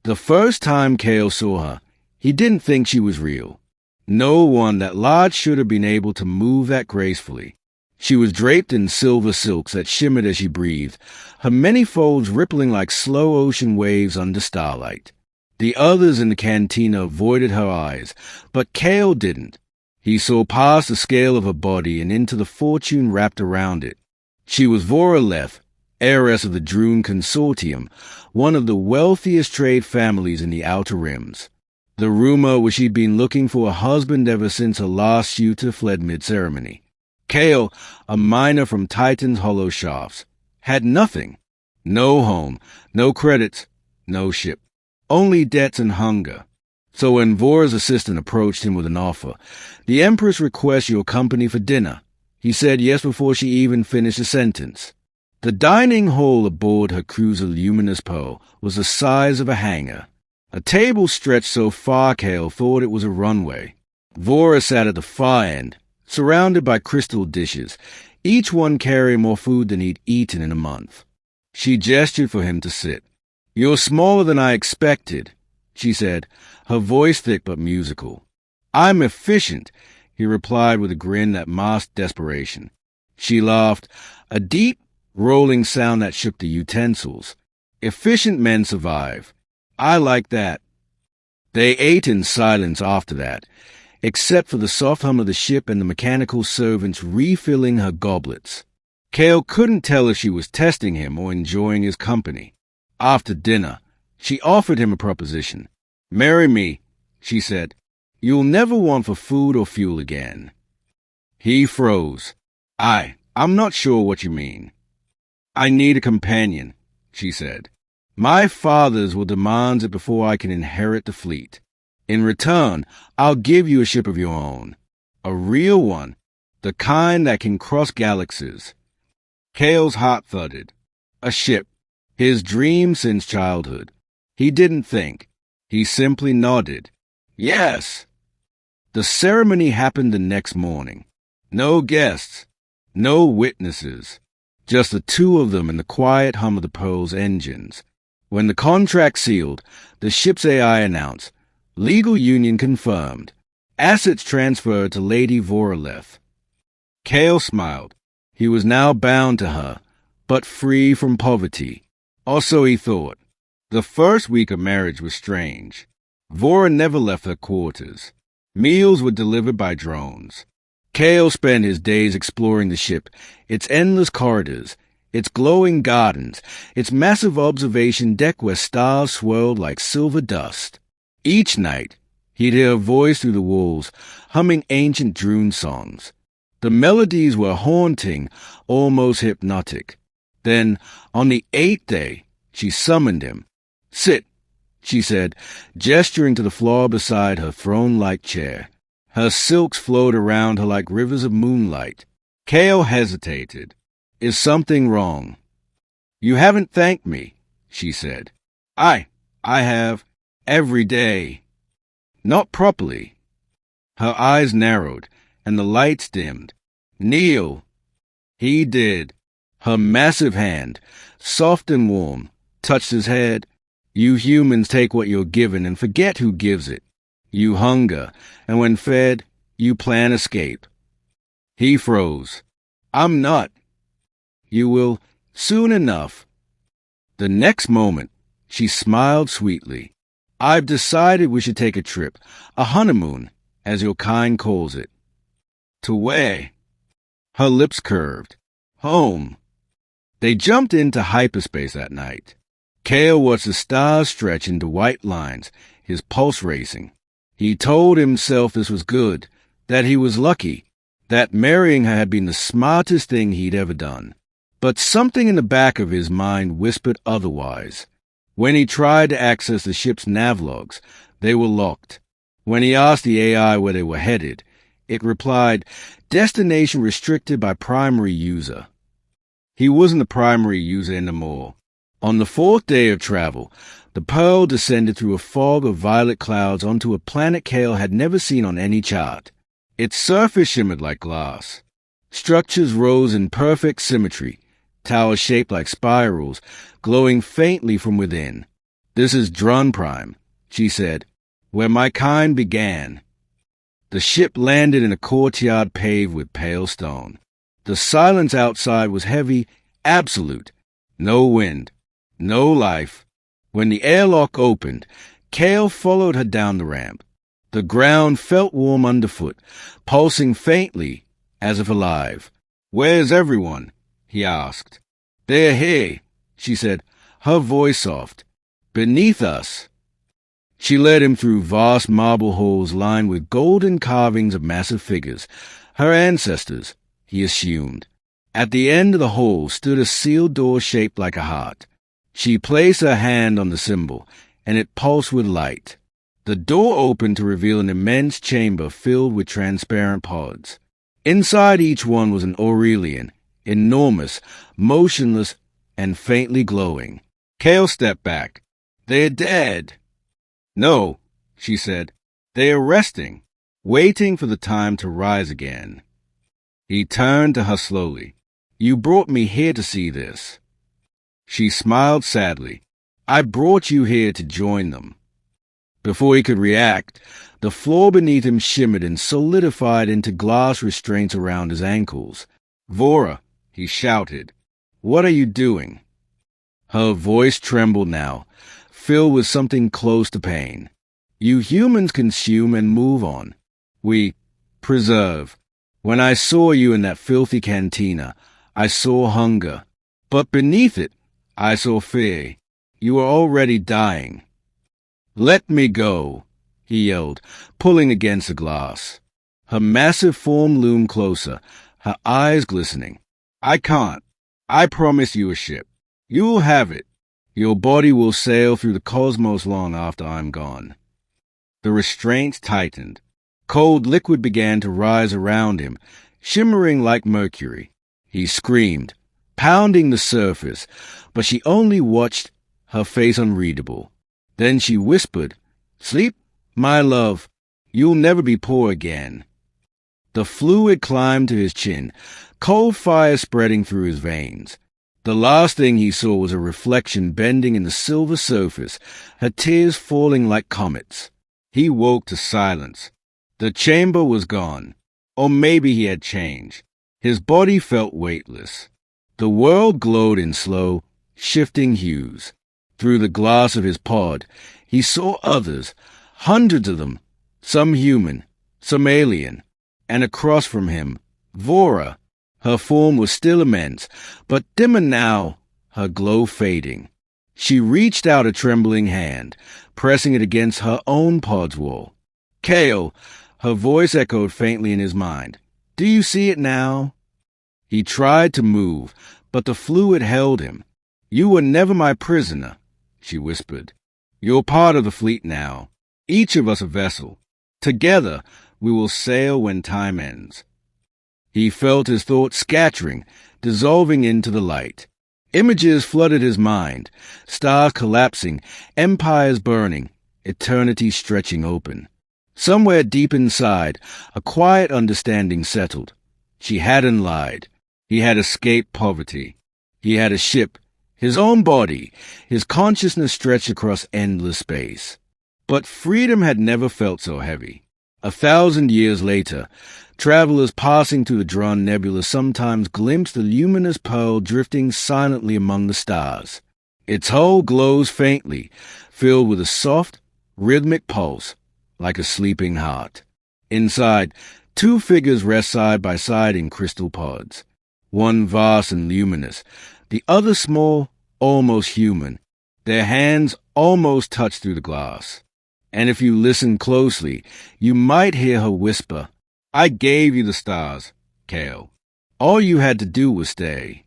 The first time Kale saw her, he didn't think she was real. No one that large should have been able to move that gracefully. She was draped in silver silks that shimmered as she breathed, her many folds rippling like slow ocean waves under starlight. The others in the cantina avoided her eyes, but Kale didn't. He saw past the scale of her body and into the fortune wrapped around it. She was Voraleth, heiress of the Droon Consortium, one of the wealthiest trade families in the Outer Rims. The rumor was she'd been looking for a husband ever since her last suitor fled mid-ceremony. Kale, a miner from Titan's hollow shafts, had nothing. No home, no credits, no ship. Only debts and hunger. So when Vora's assistant approached him with an offer, "The Empress requests your company for dinner," he said yes before she even finished a sentence. The dining hall aboard her cruiser Luminous Pearl was the size of a hangar. A table stretched so far Kale thought it was a runway. Vora sat at the far end, surrounded by crystal dishes, each one carrying more food than he'd eaten in a month. She gestured for him to sit. "You're smaller than I expected," she said, her voice thick but musical. "I'm efficient," he replied with a grin that masked desperation. She laughed, a deep, rolling sound that shook the utensils. "Efficient men survive. I like that." They ate in silence after that, except for the soft hum of the ship and the mechanical servants refilling her goblets. Kale couldn't tell if she was testing him or enjoying his company. After dinner, she offered him a proposition. "Marry me," she said. "You'll never want for food or fuel again." He froze. I'm not sure what you mean." "I need a companion," she said. "My father's will demand it before I can inherit the fleet. In return, I'll give you a ship of your own. A real one, the kind that can cross galaxies." Kale's heart thudded. A ship. His dream since childhood. He didn't think. He simply nodded. "Yes." The ceremony happened the next morning. No guests. No witnesses. Just the two of them and the quiet hum of the Pearl's engines. When the contract sealed, the ship's AI announced, "Legal union confirmed. Assets transferred to Lady Voraleth." Kale smiled. He was now bound to her, but free from poverty. Or so he thought. The first week of marriage was strange. Vora never left her quarters. Meals were delivered by drones. Kale spent his days exploring the ship, its endless corridors, its glowing gardens, its massive observation deck where stars swirled like silver dust. Each night, he'd hear a voice through the walls, humming ancient Droon songs. The melodies were haunting, almost hypnotic. Then, on the 8th day, she summoned him. "Sit," she said, gesturing to the floor beside her throne-like chair. Her silks flowed around her like rivers of moonlight. Kale hesitated. "Is something wrong?" "You haven't thanked me," she said. I have. Every day." "Not properly." Her eyes narrowed, and the lights dimmed. "Kneel." He did. Her massive hand, soft and warm, touched his head. "You humans take what you're given and forget who gives it. You hunger, and when fed, you plan escape." He froze. "I'm not." "You will, soon enough." The next moment, she smiled sweetly. "I've decided we should take a trip, a honeymoon, as your kind calls it." "To where?" Her lips curved. "Home." They jumped into hyperspace that night. Kale watched the stars stretch into white lines, his pulse racing. He told himself this was good, that he was lucky, that marrying her had been the smartest thing he'd ever done. But something in the back of his mind whispered otherwise. When he tried to access the ship's navlogs, they were locked. When he asked the AI where they were headed, it replied, "Destination restricted by primary user." He wasn't the primary user anymore. On the 4th day of travel, the Pearl descended through a fog of violet clouds onto a planet Kale had never seen on any chart. Its surface shimmered like glass. Structures rose in perfect symmetry, towers shaped like spirals, glowing faintly from within. "This is Drun Prime," she said, "where my kind began." The ship landed in a courtyard paved with pale stone. The silence outside was heavy, absolute. No wind, no life. When the airlock opened, Kale followed her down the ramp. The ground felt warm underfoot, pulsing faintly, as if alive. "Where's everyone?" he asked. "They're here," she said, her voice soft. "Beneath us." She led him through vast marble halls lined with golden carvings of massive figures, her ancestors, he assumed. At the end of the hall stood a sealed door shaped like a heart. She placed her hand on the symbol, and it pulsed with light. The door opened to reveal an immense chamber filled with transparent pods. Inside each one was an Aurelian, enormous, motionless, and faintly glowing. Kale stepped back. "They're dead." "No," she said. "They are resting, waiting for the time to rise again." He turned to her slowly. "You brought me here to see this." She smiled sadly. "I brought you here to join them." Before he could react, the floor beneath him shimmered and solidified into glass restraints around his ankles. "Vora," he shouted, "what are you doing?" Her voice trembled now, filled with something close to pain. "You humans consume and move on. We preserve. When I saw you in that filthy cantina, I saw hunger. But beneath it, I saw fear. You are already dying." "Let me go," he yelled, pulling against the glass. Her massive form loomed closer, her eyes glistening. "I can't. I promise you a ship. You will have it. Your body will sail through the cosmos long after I'm gone." The restraints tightened. Cold liquid began to rise around him, shimmering like mercury. He screamed, pounding the surface, but she only watched, her face unreadable. Then she whispered, "Sleep, my love. You'll never be poor again." The fluid climbed to his chin, cold fire spreading through his veins. The last thing he saw was a reflection bending in the silver surface, her tears falling like comets. He woke to silence. The chamber was gone, or maybe he had changed. His body felt weightless. The world glowed in slow, shifting hues. Through the glass of his pod, he saw others, hundreds of them, some human, some alien, and across from him, Vora. Her form was still immense, but dimmer now, her glow fading. She reached out a trembling hand, pressing it against her own pod's wall. "Kale," her voice echoed faintly in his mind. "Do you see it now?" He tried to move, but the fluid held him. "You were never my prisoner," she whispered. "You're part of the fleet now, each of us a vessel. Together we will sail when time ends." He felt his thoughts scattering, dissolving into the light. Images flooded his mind, stars collapsing, empires burning, eternity stretching open. Somewhere deep inside, a quiet understanding settled. She hadn't lied. He had escaped poverty. He had a ship, his own body, his consciousness stretched across endless space. But freedom had never felt so heavy. 1,000 years later, travelers passing through the Dron Nebula sometimes glimpsed the luminous pearl drifting silently among the stars. Its hull glows faintly, filled with a soft, rhythmic pulse, like a sleeping heart. Inside, 2 figures rest side by side in crystal pods. One vast and luminous, the other small, almost human. Their hands almost touch through the glass. And if you listen closely, you might hear her whisper, "I gave you the stars, Kale. All you had to do was stay."